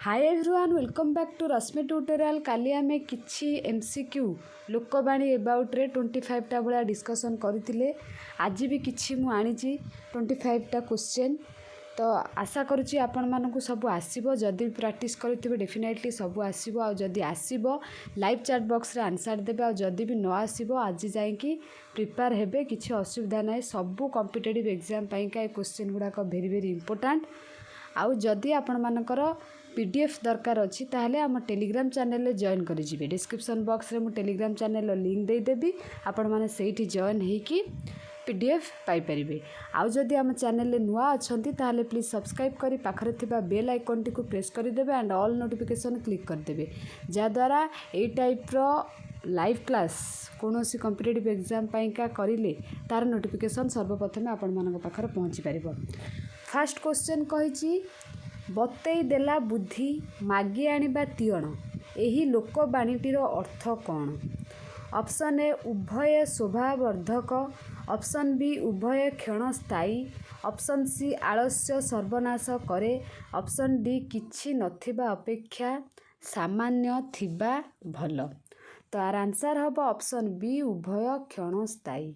Hi everyone welcome back to Rashmi tutorial. काली आमे किछि एमसीक्यू लोकवाणी अबाउट रे 25 टा भला डिस्कशन करथिले। आज भी किछि मु आनिछि 25 टा क्वेश्चन। तो आशा करुछि आपण मानकु सब आसीबो। जदि प्रैक्टिस करथिबे डेफिनेटली सब आसीबो। आ जदि आसीबो लाइव चैट बॉक्स रे आंसर देबे। आ जदि भी न आसीबो आज जाई कि प्रिपेयर हेबे, किछि असुविधा नै। सब कॉम्पिटिटिव एग्जाम पई का क्वेश्चन गुडा को वेरी वेरी इंपोर्टेंट। आउ जदि आपण मानकर पीडीएफ दरकार अच्छी ताहले आम टेलीग्राम चैनल जॉइन करेंगे। डिस्क्रिप्शन बॉक्स रे मु टेलीग्राम चैनल लिंक दे देबी। आपण माने सेठी जॉइन होइकी पीडीएफ पाई परिबे। आउ जदि आम चैनल नुआ अछंती ताहले प्लीज सब्सक्राइब करी पाखरे थिबा बेल आइकन टी को प्रेस कर देबे एंड ऑल नोटिफिकेशन क्लिक कर देबे। जा द्वारा ए टाइप रो लाइव क्लास कौनसी कॉम्पिटिटिव एग्जाम पाइका करिले तार नोटिफिकेशन सर्वप्रथमे आपण मानक पाखरे पहुंची परिबो। फर्स्ट क्वेश्चन कहिछि बतई देला बुद्धि मागी आनिबा तियण एही लोकवाणीटीर अर्थ कौन? ऑप्शन ए उभय शोभावर्धक, ऑप्शन बी उभय क्षणस्थायी, ऑप्शन सी आलस्य सर्वनाश करे, ऑप्शन डी किछि नथिबा अपेक्षा सामान्य थिबा भल। तो आर आंसर हम ऑप्शन बी उभय क्षणस्थायी।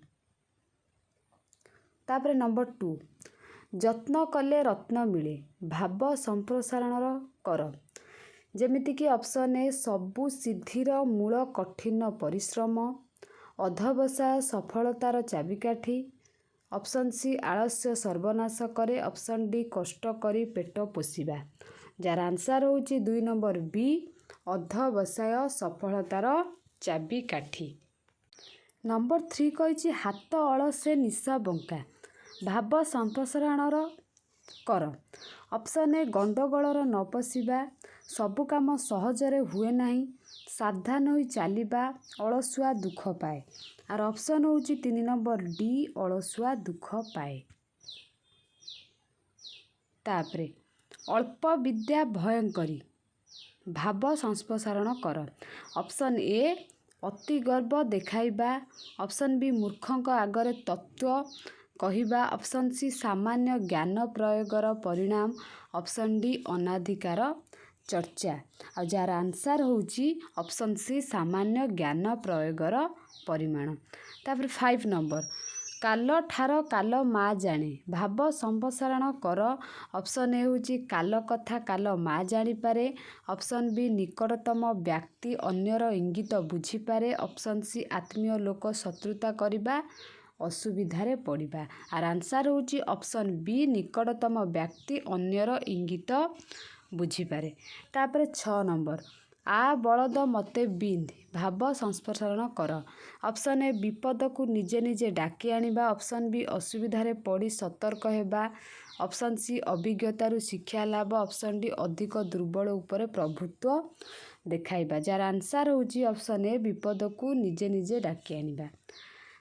तापर नंबर 2 जत्न कले रत्न मिले भाव संप्रसारणर कर। जेमिति कि ऑप्शन ए सबु सिद्धिर मूल कठिन परिश्रम, अध्यवसाय सफलतार चाबिकाठी, ऑप्शन सी आलस्य सर्वनाश करे, ऑप्शन डी कष्ट करी पेट पोषिबा। जार आंसर होची 2 नंबर बी अध्यवसाय सफलतार चाबिकाठी। नंबर 3 कहिछि हाथ अलसे निशा बंका भाव संप्रसारणर कर। ऑप्शन ए गंडगोलर न पशिबा, सबु काम सहजरे हुए नहीं, सावधान होई चलिबा, अलसुआ दुख पाए। आर ऑप्शन होची 3 नंबर डी अलसुआ दुख पाए। तापरे अल्प विद्या भयंकरी भाव संप्रसारण कर। ऑप्शन ए अति गर्व देखाइबा, ऑप्शन बी मूर्खଙ୍କ आगरे तत्व कहिबा, ऑप्शन सी सामान्य ज्ञान प्रयोगर परिणाम, ऑप्शन डी अनाधिकार चर्चा। आ जार आंसर होची ऑप्शन सी सामान्य ज्ञान प्रयोगर परिमाण। तापर 5 नंबर काल ठार काल मा जाने भाव संप्रसारण कर। ऑप्शन ए होची काल कथा काल मा जानी पारे, ऑप्शन बी निकटतम व्यक्ति अन्यर इंगित बुझी पारे, ऑप्शन सी आत्मीय लोक शत्रुता करिबा असुविधारे पड़िबा। आर आंसर होची ऑप्शन बी निकटतम व्यक्ति अन्यर इंगित बुझी पारे। तापर 6 नंबर आ बलद मते बिंद भाव संप्रसारण कर। ऑप्शन ए विपद को निजे निजे डाकी आनिबा, ऑप्शन बी असुविधारे पड़ी सतर्क हेबा, ऑप्शन सी अभिज्ञतारु शिक्षा लाभ, ऑप्शन डी अधिक दुर्बल उपरे प्रभुत्व देखाइबा। जार आंसर होची ऑप्शन ए विपद को निजे निजे डाकी आनिबा।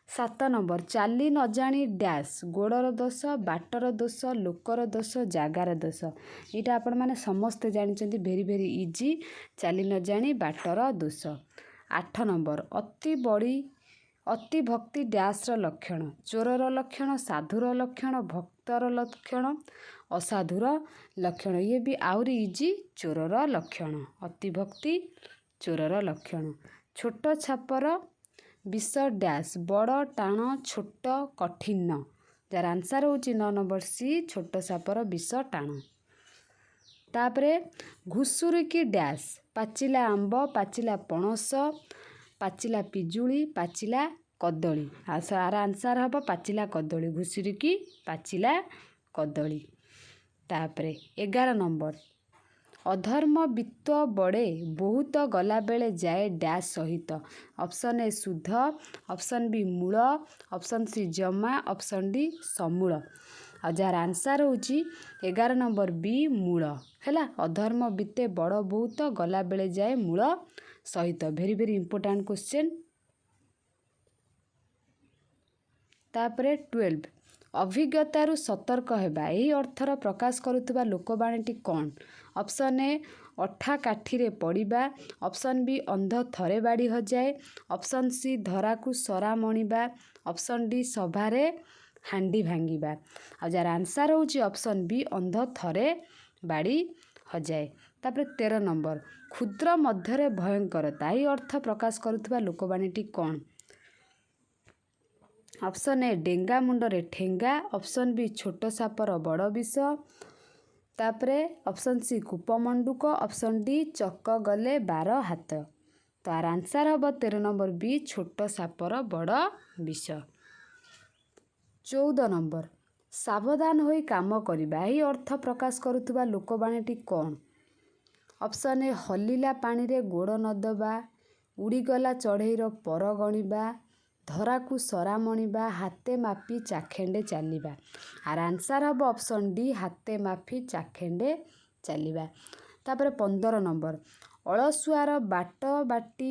7 नंबर चाली न जानी डैश गोड़र दोष बाटर दोष लोकर दोष जागार दोष। यहाँ आपण मैंने समस्ते जानते भेरी भेरी इजी चाली न जानी बाटर दोष। 8 नंबर अति भक्ति डैश लक्षण चोरर लक्षण साधुर लक्षण भक्तर लक्षण असाधुर लक्षण। ये भी आउरी इजी चोरर लक्षण अति भक्ति चोरर लक्षण। छोट छापर विष डैश बड़ टाण छोट कठिन। जार आंसर होची 9 नंबर सी छोट सापर विष टाण। तापरे घुसुरिकी डैश पाचिला आंब पाचिला पणस पाचिला पिजुली पाचिला कदली। आर आंसर हम पाचिला कदली घुसुरिकी पाचिला कदली। तापरे 11 नंबर अधर्म वित्त बड़े बहुत गला बेले जाए डैश सहित। ऑप्शन ए शुद्ध, ऑप्शन बी मूल, ऑप्शन सी जमा, ऑप्शन डी समूल। और जार आंसर होची 11 नंबर बी मूल हैला। अधर्म वित्ते बड़ बहुत गला बेले जाए मूल सहित। भेरी भेरी इंपोर्टेंट क्वेश्चन। तापरे 12 अभिज्ञतारु सतर्क हेबा यही अर्थर प्रकाश करुवा लोकवाणीटी कौन? ऑप्शन ए अठा काठीरे पड़िबा, ऑप्शन बी अंध थरे बाड़ी हजाए, ऑप्शन सी धरा को सरा मणिबा, ऑप्शन डी सभारे हांडी भांगिबा। आ जार आंसर होची ऑप्शन बी अंध थरे बाड़ी हजाए। ତାପରେ 13 ନମ୍ବର କ୍ଷୁଦ୍ର ମଧ୍ୟରେ ଭୟଙ୍କରତା। ଏହି ଅର୍ଥ ପ୍ରକାଶ କରୁଥିବା ଲୋକବାଣୀଟି କ'ଣ? ଅପସନ୍ ଏ ଡେଙ୍ଗା ମୁଣ୍ଡରେ ଠେଙ୍ଗା, ଅପସନ୍ ବି ଛୋଟ ସାପର ବଡ଼ ବିଷ, ତାପରେ ଅପସନ୍ ସି କୂପମଣ୍ଡୁକ, ଅପସନ୍ ଡି ଚକ ଗଲେ 12 ହାତ। ତ ଆର ଆନ୍ସର୍ ହେବ 13 ନମ୍ବର ବି ଛୋଟ ସାପର ବଡ଼ ବିଷ। 14 ନମ୍ବର ସାବଧାନ ହୋଇ କାମ କରିବା। ଏହି ଅର୍ଥ ପ୍ରକାଶ କରୁଥିବା ଲୋକବାଣୀଟି କ'ଣ? ଅପସନ୍ ଏ ହଲିଲା ପାଣିରେ ଗୋଡ଼ ନ ଦେବା, ଉଡ଼ିଗଲା ଚଢ଼େଇର ପର ଗଣିବା, ଧରାକୁ ସରା ମଣିବା, ହାତେ ମାପି ଚାଖେଣ୍ଡେ ଚାଲିବା। ଆର ଆନ୍ସର୍ ହେବ ଅପସନ୍ ଡି ହାତେ ମାପି ଚାଖେଣ୍ଡେ ଚାଲିବା। ତାପରେ 15 ନମ୍ବର ଅଳସୁଆର ବାଟ ବାଟି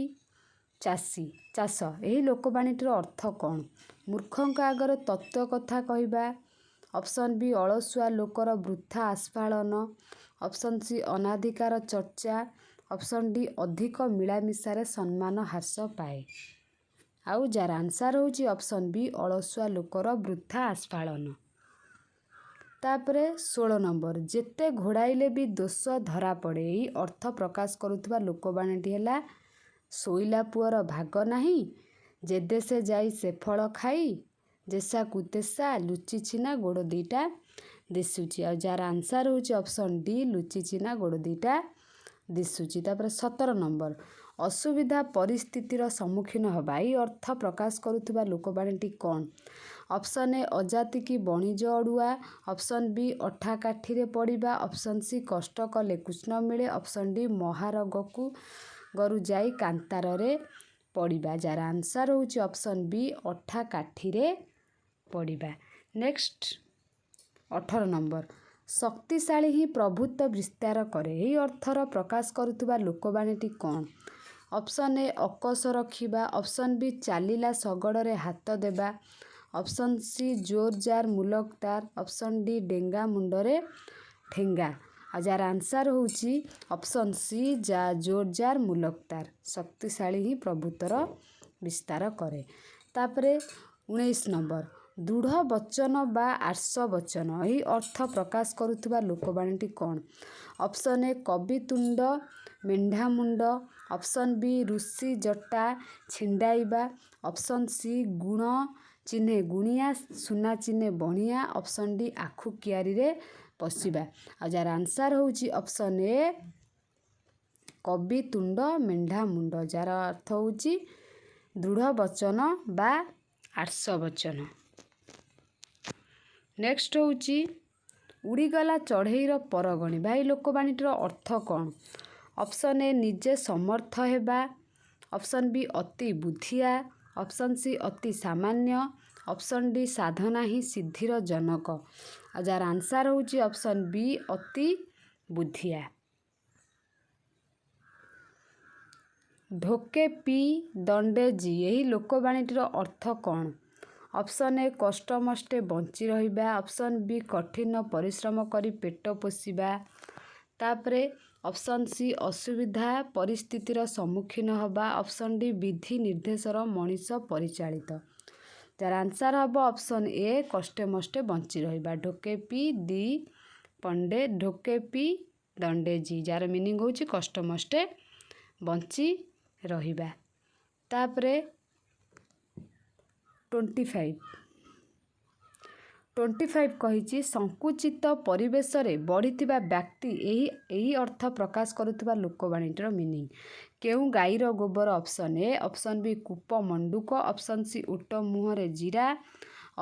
ଚାଷ। ଏହି ଲୋକବାଣୀଟିର ଅର୍ଥ କ'ଣ? ମୂର୍ଖଙ୍କ ଆଗରେ ତତ୍ତ୍ୱ କଥା କହିବା, ଅପସନ୍ ବି ଅଳସୁଆ ଲୋକର ବୃଥା ଆସ୍ଫାଳନ, ଅପସନ୍ ସି ଅନାଧିକାର ଚର୍ଚ୍ଚା, ଅପସନ୍ ଡି ଅଧିକ ମିଳାମିଶାରେ ସମ୍ମାନ ହ୍ରାସ ପାଏ। ଆଉ ଯାହାର ଆନ୍ସର୍ ହେଉଛି ଅପସନ୍ ବି ଅଳସୁଆ ଲୋକର ବୃଥା ଆସ୍ଫାଳନ। ତାପରେ 16 ନମ୍ବର ଯେତେ ଘୋଡ଼ାଇଲେ ବି ଦୋଷ ଧରା ପଡ଼େ। ଏହି ଅର୍ଥ ପ୍ରକାଶ କରୁଥିବା ଲୋକବାଣୀଟି ହେଲା ଶୋଇଲା ପୁଅର ଭାଗ ନାହିଁ, ଯେ ଦେଶେ ଯାଇ ସେ ଫଳ ଖାଇ, ଯେସାକୁ ତେସା ଲୁଚିଛି ନା ଗୋଡ଼ ଦୁଇଟା ଦିଶୁଛି। ଆଉ ଯାହାର ଆନ୍ସର୍ ହେଉଛି ଅପସନ୍ ଡି ଲୁଚିଛି ନା ଗୋଡ଼ ଦୁଇଟା ଦିଶୁଛି। ତାପରେ 17 ନମ୍ବର ଅସୁବିଧା ପରିସ୍ଥିତିର ସମ୍ମୁଖୀନ ହେବା। ଏହି ଅର୍ଥ ପ୍ରକାଶ କରୁଥିବା ଲୋକବାଣୀଟି କ'ଣ? ଅପସନ୍ ଏ ଅଜାତି କି ବଣିଜ ଅଡ଼ୁଆ, ଅପସନ୍ ବି ଅଠା କାଠିରେ ପଡ଼ିବା, ଅପସନ୍ ସି କଷ୍ଟ କଲେ କୃଷ୍ଣ ମିଳେ, ଅପସନ୍ ଡି ମହାରୋଗକୁ ଗରୁ ଯାଇ କାନ୍ତାରରେ ପଡ଼ିବା। ଯାହାର ଆନ୍ସର୍ ହେଉଛି ଅପସନ୍ ବି ଅଠା କାଠିରେ ପଡ଼ିବା। ନେକ୍ସଟ 18 ନମ୍ବର ଶକ୍ତିଶାଳୀ ହିଁ ପ୍ରଭୁତ୍ୱ ବିସ୍ତାର କରେ। ଏହି ଅର୍ଥର ପ୍ରକାଶ କରୁଥିବା ଲୋକବାଣୀଟି କ'ଣ? ଅପସନ୍ ଏ ଅକଷ ରଖିବା, ଅପସନ୍ ବି ଚାଲିଲା ଶଗଡ଼ରେ ହାତ ଦେବା, ଅପସନ୍ ସି ଜୋର ଜାର୍ ମୁଲକ ତାର, ଅପସନ୍ ଡି ଡେଙ୍ଗା ମୁଣ୍ଡରେ ଠେଙ୍ଗା। ଆଉ ଯାହାର ଆନ୍ସର୍ ହେଉଛି ଅପସନ୍ ସି ଜୋର ଜାର୍ ମୁଲକ ତାର। ଶକ୍ତିଶାଳୀ ହିଁ ପ୍ରଭୁତ୍ୱର ବିସ୍ତାର କରେ। ତାପରେ 19 ନମ୍ବର ଦୃଢ଼ ବଚନ ବା ଆର୍ଷ ବଚନ। ଏହି ଅର୍ଥ ପ୍ରକାଶ କରୁଥିବା ଲୋକବାଣୀଟି କ'ଣ? ଅପସନ୍ ଏ କବିତୁଣ୍ଡ ମେଣ୍ଢା ମୁଣ୍ଡ, ଅପସନ୍ ବି ଋଷି ଜଟା ଛିଣ୍ଡାଇବା, ଅପସନ୍ ସି ଗୁଣ ଚିହ୍ନେ ଗୁଣିଆ, ସୁନା ଚିହ୍ନେ ବଣିଆ, ଅପସନ୍ ଡି ଆଖୁ କିଆରିରେ ପଶିବା। ଆଉ ଯାହାର ଆନ୍ସର୍ ହେଉଛି ଅପସନ୍ ଏ କବିତୁଣ୍ଡ ମେଣ୍ଢା ମୁଣ୍ଡ। ଯାହାର ଅର୍ଥ ହେଉଛି ଦୃଢ଼ ବଚନ ବା ଆର୍ଷ ବଚନ। ନେକ୍ସଟ ହେଉଛି ଉଡ଼ିଗଲା ଚଢ଼େଇର ପର ଗଣିବା। ଏହି ଲୋକବାଣୀଟିର ଅର୍ଥ କ'ଣ? ଅପସନ୍ ଏ ନିଜେ ସମର୍ଥ ହେବା, ଅପସନ୍ ବି ଅତି ବୁଦ୍ଧିଆ, ଅପସନ୍ ସି ଅତି ସାମାନ୍ୟ, ଅପସନ୍ ଡି ସାଧନା ହିଁ ସିଦ୍ଧିର ଜନକ। ଆଉ ଯାହାର ଆନ୍ସର୍ ହେଉଛି ଅପସନ୍ ବି ଅତି ବୁଦ୍ଧିଆ। ଢୋକେ ପି ଦଣ୍ଡେ ଜି। ଏହି ଲୋକବାଣୀଟିର ଅର୍ଥ କ'ଣ? ଅପସନ୍ ଏ କଷ୍ଟମଷ୍ଟେ ବଞ୍ଚି ରହିବା, ଅପସନ୍ ବି କଠିନ ପରିଶ୍ରମ କରି ପେଟ ପୋଷିବା, ତାପରେ ଅପସନ୍ ସି ଅସୁବିଧା ପରିସ୍ଥିତିର ସମ୍ମୁଖୀନ ହେବା, ଅପସନ୍ ଡି ବିଧି ନିର୍ଦ୍ଦେଶର ମଣିଷ ପରିଚାଳିତ। ଯାହାର ଆନ୍ସର୍ ହେବ ଅପସନ୍ ଏ କଷ୍ଟେ ମଷ୍ଟେ ବଞ୍ଚି ରହିବା। ଢୋକେ ପି ଦି ପଣ୍ଡେ ଢୋକେ ପି ଦଣ୍ଡେ ଜି। ଯାହାର ମିନିଂ ହେଉଛି କଷ୍ଟମଷ୍ଟେ ବଞ୍ଚି ରହିବା। ତାପରେ 25 କହିଛି ସଂକୁଚିତ ପରିବେଶରେ ବଢ଼ିଥିବା ବ୍ୟକ୍ତି। ଏହି ଅର୍ଥ ପ୍ରକାଶ କରୁଥିବା ଲୋକବାଣୀଟିର ମିନିଂ କେଉଁ ଗାଈର ଗୋବର? ଅପସନ୍ ଏ, ଅପସନ୍ ବି କୂପ ମଣ୍ଡୁକ, ଅପସନ୍ ସି ଓଟ ମୁହଁରେ ଜିରା,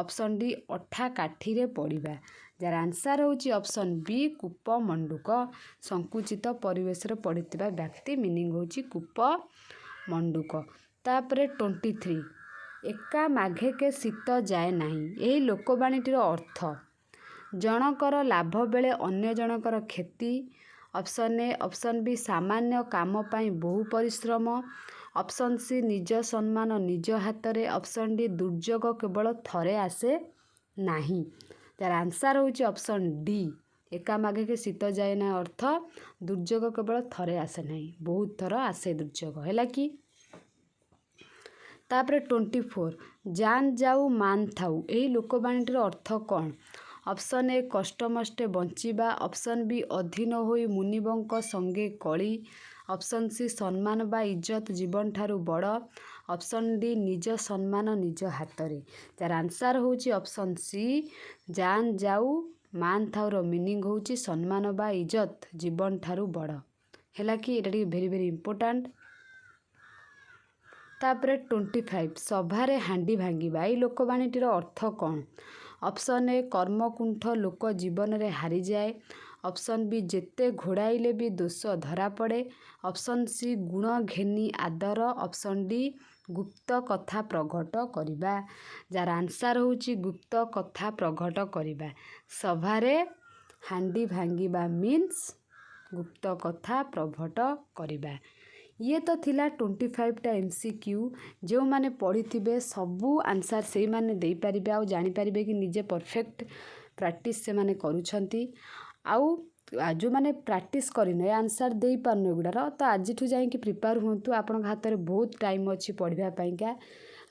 ଅପସନ୍ ଡି ଅଠା କାଠିରେ ପଡ଼ିବା। ଯାହାର ଆନ୍ସର୍ ହେଉଛି ଅପସନ୍ ବି କୂପ ମଣ୍ଡୁକ। ସଂକୁଚିତ ପରିବେଶରେ ପଡ଼ିଥିବା ବ୍ୟକ୍ତି ମିନିଂ ହେଉଛି କୂପ ମଣ୍ଡୁକ। ତାପରେ 23 ଏକା ମାଘେକେ ଶୀତ ଯାଏ ନାହିଁ। ଏହି ଲୋକବାଣୀଟିର ଅର୍ଥ ଜଣଙ୍କର ଲାଭ ବେଳେ ଅନ୍ୟ ଜଣଙ୍କର କ୍ଷତି, ଅପସନ୍ ଏ, ଅପସନ୍ ବି ସାମାନ୍ୟ କାମ ପାଇଁ ବହୁ ପରିଶ୍ରମ, ଅପସନ୍ ସି ନିଜ ସମ୍ମାନ ନିଜ ହାତରେ, ଅପସନ୍ ଡି ଦୁର୍ଯୋଗ କେବଳ ଥରେ ଆସେ ନାହିଁ। ଯାହାର ଆନ୍ସର୍ ହେଉଛି ଅପସନ୍ ଡି ଏକା ମାଘେକେ ଶୀତ ଯାଏ ନାହିଁ ଅର୍ଥ ଦୁର୍ଯୋଗ କେବଳ ଥରେ ଆସେ ନାହିଁ, ବହୁତ ଥର ଆସେ ଦୁର୍ଯୋଗ। ହେଲା କି? ତାପରେ 24 ଜାନ୍ ଯାଉ ମାନ ଥାଉ। ଏହି ଲୋକବାଣୀଟିର ଅର୍ଥ କ'ଣ? ଅପସନ୍ ଏ କଷ୍ଟମଷ୍ଟେ ବଞ୍ଚିବା, ଅପସନ୍ ବି ଅଧୀନ ହୋଇ ମୁନିବଙ୍କ ସଙ୍ଗେ କଳି, ଅପସନ୍ ସି ସମ୍ମାନ ବା ଇଜ୍ଜତ ଜୀବନଠାରୁ ବଡ଼, ଅପସନ୍ ଡି ନିଜ ସମ୍ମାନ ନିଜ ହାତରେ। ଯାର ଆନ୍ସାର ହେଉଛି ଅପସନ୍ ସି ଜାନ୍ ଯାଉ ମାନ ଥାଉର ମିନିଂ ହେଉଛି ସମ୍ମାନ ବା ଇଜ୍ଜତ ଜୀବନଠାରୁ ବଡ଼। ହେଲା କି ଏଇଟା ଟିକେ ଭେରି ଭେରି ଇମ୍ପୋର୍ଟାଣ୍ଟ। ତାପରେ 25 ସଭାରେ ହାଣ୍ଡି ଭାଙ୍ଗିବା, ଏଇ ଲୋକବାଣୀଟିର ଅର୍ଥ କ'ଣ? ଅପସନ୍ ଏ କର୍ମକୁଣ୍ଠ ଲୋକ ଜୀବନରେ ହାରିଯାଏ, ଅପସନ୍ ବି ଯେତେ ଘୋଡ଼ାଇଲେ ବି ଦୋଷ ଧରାପଡ଼େ, ଅପସନ୍ ସି ଗୁଣ ଘେନି ଆଦର, ଅପସନ୍ ଡି ଗୁପ୍ତ କଥା ପ୍ରଘଟ କରିବା। ଯାର ଆନ୍ସାର ହେଉଛି ଗୁପ୍ତ କଥା ପ୍ରଘଟ କରିବା। ସଭାରେ ହାଣ୍ଡି ଭାଙ୍ଗିବା ମିନ୍ସ ଗୁପ୍ତ କଥା ପ୍ରଘଟ କରିବା। ଇଏ ତ ଥିଲା 25ଟା MCQ। ଯେଉଁମାନେ ପଢ଼ିଥିବେ ସବୁ ଆନ୍ସାର ସେଇମାନେ ଦେଇପାରିବେ ଆଉ ଜାଣିପାରିବେ କି ନିଜେ ପରଫେକ୍ଟ ପ୍ରାକ୍ଟିସ୍ ସେମାନେ କରୁଛନ୍ତି। ଆଉ ଯେଉଁମାନେ ପ୍ରାକ୍ଟିସ୍ କରିନେ ଆନ୍ସାର ଦେଇପାରୁନେ ଏଗୁଡ଼ାର, ତ ଆଜିଠୁ ଯାଇକି ପ୍ରିପେୟାର ହୁଅନ୍ତୁ। ଆପଣଙ୍କ ହାତରେ ବହୁତ ଟାଇମ୍ ଅଛି ପଢ଼ିବା ପାଇଁକା।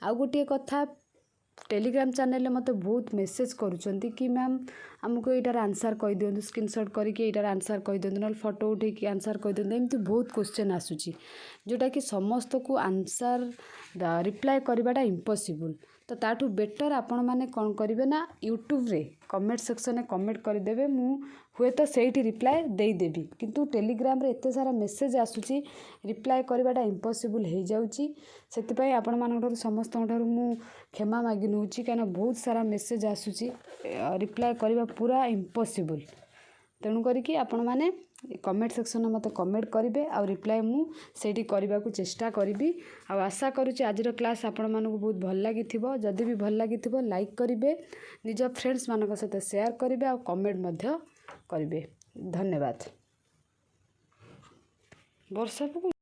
ଆଉ ଗୋଟିଏ କଥା, ଟେଲିଗ୍ରାମ ଚ୍ୟାନେଲରେ ମୋତେ ବହୁତ ମେସେଜ୍ କରୁଛନ୍ତି କି ମ୍ୟାମ୍ ଆମକୁ ଏଇଟାର ଆନ୍ସାର କହିଦିଅନ୍ତୁ, ସ୍କ୍ରିନଶଟ୍ କରିକି ଏଇଟାର ଆନ୍ସାର କହିଦିଅନ୍ତୁ, ନହେଲେ ଫଟୋ ଉଠେଇକି ଆନ୍ସାର କହିଦିଅନ୍ତୁ। ଏମିତି ବହୁତ କ୍ୱେଶ୍ଚନ୍ ଆସୁଛି ଯେଉଁଟାକି ସମସ୍ତଙ୍କୁ ଆନ୍ସାର ରିପ୍ଲାଏ କରିବାଟା ଇମ୍ପସିବୁଲ୍। ତ ତାଠୁ ବେଟର୍ ଆପଣମାନେ କ'ଣ କରିବେ ନା ୟୁଟ୍ୟୁବରେ କମେଣ୍ଟ ସେକ୍ସନରେ କମେଣ୍ଟ କରିଦେବେ, ମୁଁ ହୁଏତ ସେଇଠି ରିପ୍ଲାଏ ଦେଇଦେବି। କିନ୍ତୁ ଟେଲିଗ୍ରାମରେ ଏତେ ସାରା ମେସେଜ୍ ଆସୁଛି, ରିପ୍ଲାଏ କରିବାଟା ଇମ୍ପସିବୁଲ୍ ହେଇଯାଉଛି। ସେଥିପାଇଁ ଆପଣମାନଙ୍କଠାରୁ ସମସ୍ତଙ୍କ ଠାରୁ ମୁଁ କ୍ଷମା ମାଗି ନେଉଛି, କାହିଁକିନା ବହୁତ ସାରା ମେସେଜ୍ ଆସୁଛି, ରିପ୍ଲାଏ କରିବା ପୁରା ଇମ୍ପସିବୁଲ୍। ତେଣୁ କରିକି ଆପଣମାନେ କମେଣ୍ଟ ସେକ୍ସନରେ ମୋତେ କମେଣ୍ଟ କରିବେ ଆଉ ରିପ୍ଲାଏ ମୁଁ ସେଇଠି କରିବାକୁ ଚେଷ୍ଟା କରିବି। ଆଉ ଆଶା କରୁଛି ଆଜିର କ୍ଲାସ୍ ଆପଣମାନଙ୍କୁ ବହୁତ ଭଲ ଲାଗିଥିବ। ଯଦି ବି ଭଲ ଲାଗିଥିବ ଲାଇକ୍ କରିବେ, ନିଜ ଫ୍ରେଣ୍ଡସ୍ମାନଙ୍କ ସହିତ ସେୟାର କରିବେ ଆଉ କମେଣ୍ଟ ମଧ୍ୟ କରିବେ। ଧନ୍ୟବାଦ। ବର୍ଷା